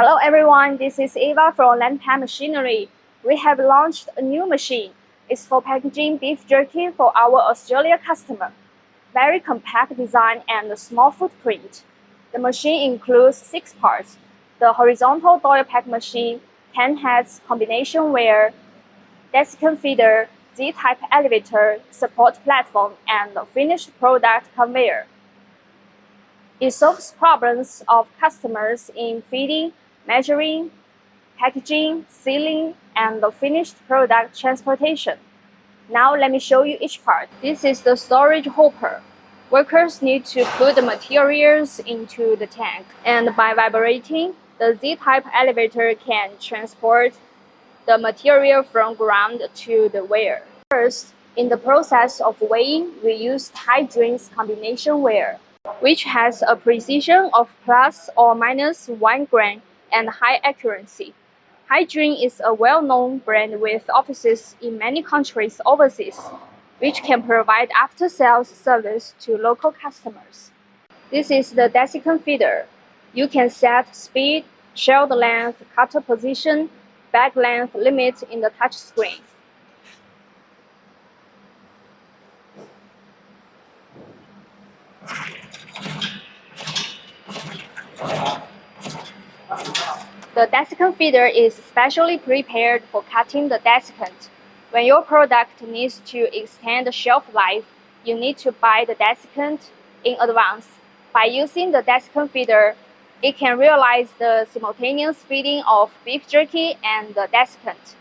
Hello everyone, this is Eva from Landpack Machinery. We have launched a new machine. It's for packaging beef jerky for our Australia customer. Very compact design and a small footprint. The machine includes 6 parts. The horizontal doypack machine, 10 heads, combination wear, desiccant feeder, Z-type elevator, support platform, and the finished product conveyor. It solves problems of customers in feeding, measuring, packaging, sealing, and the finished product transportation. Now let me show you each part. This is the storage hopper. Workers need to put the materials into the tank, and by vibrating, the Z-type elevator can transport the material from ground to the weir. First, in the process of weighing, we used high drains combination weir, which has a precision of plus or minus 1 gram and high accuracy. High Drain is a well-known brand with offices in many countries overseas, which can provide after-sales service to local customers. This is the Desiccant feeder. You can set speed, shield length, cutter position, bag length limit in the touch screen. The desiccant feeder is specially prepared for cutting the desiccant. When your product needs to extend the shelf life, you need to buy the desiccant in advance. By using the desiccant feeder, it can realize the simultaneous feeding of beef jerky and the desiccant.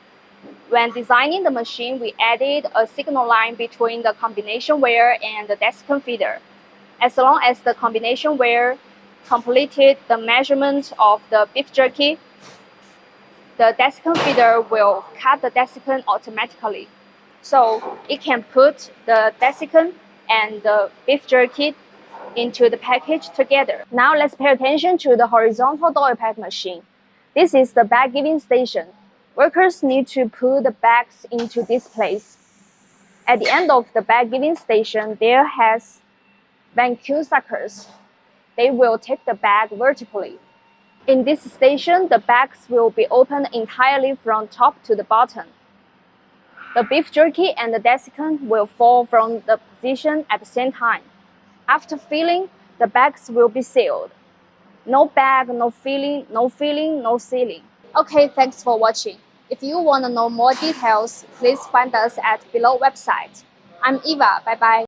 When designing the machine, we added a signal line between the combination weir and the desiccant feeder. As long as the combination weir completed the measurement of the beef jerky, the desiccant feeder will cut the desiccant automatically. So it can put the desiccant and the beef jerky into the package together. Now let's pay attention to the horizontal doypack machine. This is the bag giving station. Workers need to put the bags into this place. At the end of the bag giving station, there has vacuum suckers. They will take the bag vertically. In this station, the bags will be opened entirely from top to the bottom. The beef jerky and the desiccant will fall from the position at the same time. After filling, the bags will be sealed. No bag, no filling, no sealing. Okay, thanks for watching. If you want to know more details, please find us at below website. I'm Eva, bye-bye.